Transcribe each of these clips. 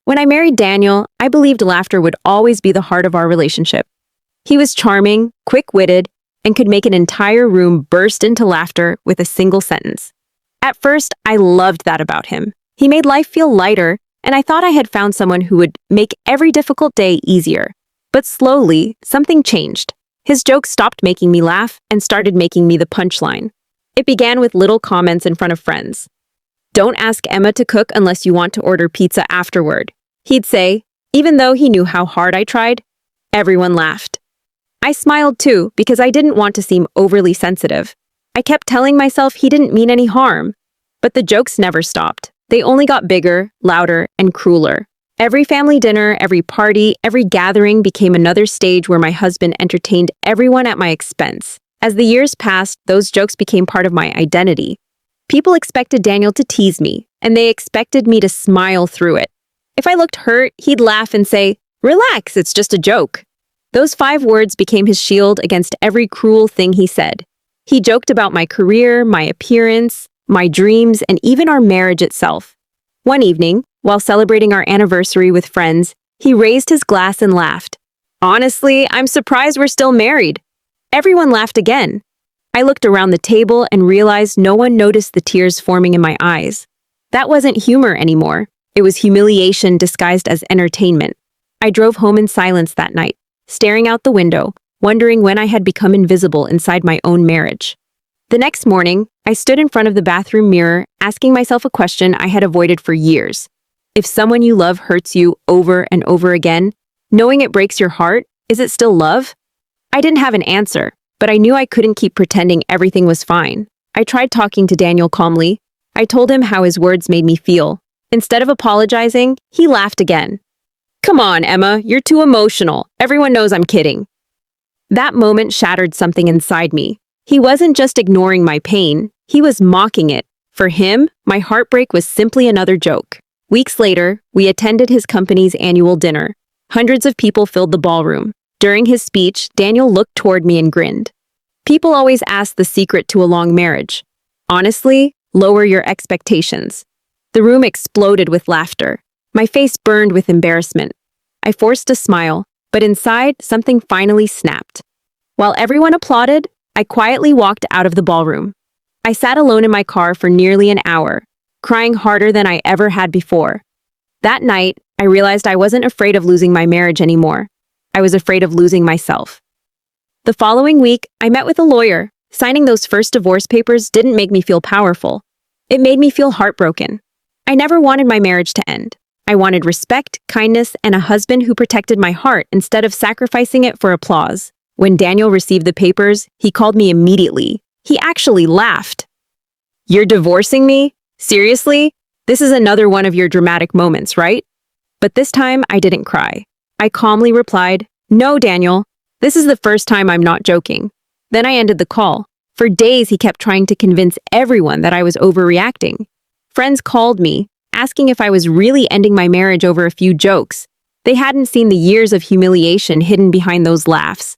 When I married Daniel, I believed laughter would always be the heart of our relationship. He was charming, quick-witted, and could make an entire room burst into laughter with a single sentence. At first, I loved that about him. He made life feel lighter, and I thought I had found someone who would make every difficult day easier. But slowly, something changed. His jokes stopped making me laugh and started making me the punchline. It began with little comments in front of friends. "Don't ask Emma to cook unless you want to order pizza afterward," he'd say, even though he knew how hard I tried. Everyone laughed. I smiled too, because I didn't want to seem overly sensitive. I kept telling myself he didn't mean any harm. But the jokes never stopped. They only got bigger, louder, and crueler. Every family dinner, every party, every gathering became another stage where my husband entertained everyone at my expense. As the years passed, those jokes became part of my identity. People expected Daniel to tease me, and they expected me to smile through it. If I looked hurt, he'd laugh and say, "Relax, it's just a joke." Those 5 words became his shield against every cruel thing he said. He joked about my career, my appearance, my dreams, and even our marriage itself. One evening, while celebrating our anniversary with friends, he raised his glass and laughed. "Honestly, I'm surprised we're still married." Everyone laughed again. I looked around the table and realized no one noticed the tears forming in my eyes. That wasn't humor anymore. It was humiliation disguised as entertainment. I drove home in silence that night, staring out the window, wondering when I had become invisible inside my own marriage. The next morning, I stood in front of the bathroom mirror, asking myself a question I had avoided for years. If someone you love hurts you over and over again, knowing it breaks your heart, is it still love? I didn't have an answer, but I knew I couldn't keep pretending everything was fine. I tried talking to Daniel calmly. I told him how his words made me feel. Instead of apologizing, he laughed again. "Come on, Emma, you're too emotional. Everyone knows I'm kidding." That moment shattered something inside me. He wasn't just ignoring my pain, he was mocking it. For him, my heartbreak was simply another joke. Weeks later, we attended his company's annual dinner. Hundreds of people filled the ballroom. During his speech, Daniel looked toward me and grinned. People always ask the secret to a long marriage. Honestly, lower your expectations. The room exploded with laughter. My face burned with embarrassment. I forced a smile, but inside, something finally snapped. While everyone applauded, I quietly walked out of the ballroom. I sat alone in my car for nearly an hour, crying harder than I ever had before. That night, I realized I wasn't afraid of losing my marriage anymore. I was afraid of losing myself. The following week, I met with a lawyer. Signing those first divorce papers didn't make me feel powerful. It made me feel heartbroken. I never wanted my marriage to end. I wanted respect, kindness, and a husband who protected my heart instead of sacrificing it for applause. When Daniel received the papers, he called me immediately. He actually laughed. "You're divorcing me? Seriously? This is another one of your dramatic moments, right?" But this time, I didn't cry. I calmly replied, "No, Daniel. This is the first time I'm not joking." Then I ended the call. For days, he kept trying to convince everyone that I was overreacting. Friends called me, asking if I was really ending my marriage over a few jokes. They hadn't seen the years of humiliation hidden behind those laughs.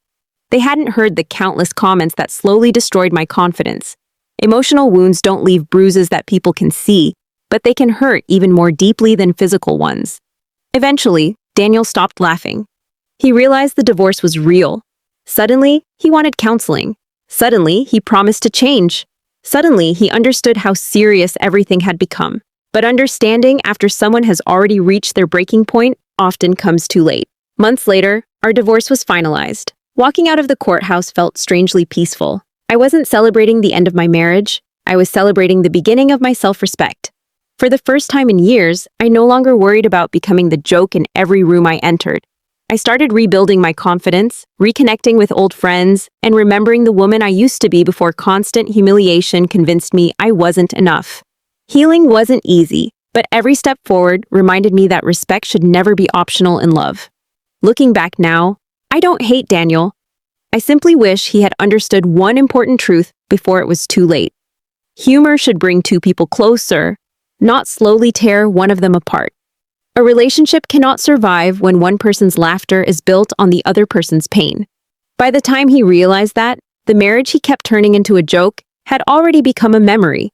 They hadn't heard the countless comments that slowly destroyed my confidence. Emotional wounds don't leave bruises that people can see, but they can hurt even more deeply than physical ones. Eventually, Daniel stopped laughing. He realized the divorce was real. Suddenly, he wanted counseling. Suddenly, he promised to change. Suddenly, he understood how serious everything had become. But understanding after someone has already reached their breaking point often comes too late. Months later, our divorce was finalized. Walking out of the courthouse felt strangely peaceful. I wasn't celebrating the end of my marriage. I was celebrating the beginning of my self-respect. For the first time in years, I no longer worried about becoming the joke in every room I entered. I started rebuilding my confidence, reconnecting with old friends, and remembering the woman I used to be before constant humiliation convinced me I wasn't enough. Healing wasn't easy, but every step forward reminded me that respect should never be optional in love. Looking back now, I don't hate Daniel. I simply wish he had understood one important truth before it was too late. Humor should bring two people closer, not slowly tear one of them apart. A relationship cannot survive when one person's laughter is built on the other person's pain. By the time he realized that, the marriage he kept turning into a joke had already become a memory.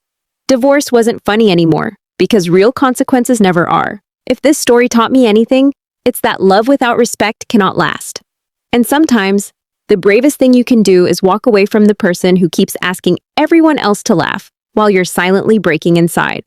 Divorce wasn't funny anymore, because real consequences never are. If this story taught me anything, it's that love without respect cannot last. And sometimes, the bravest thing you can do is walk away from the person who keeps asking everyone else to laugh while you're silently breaking inside.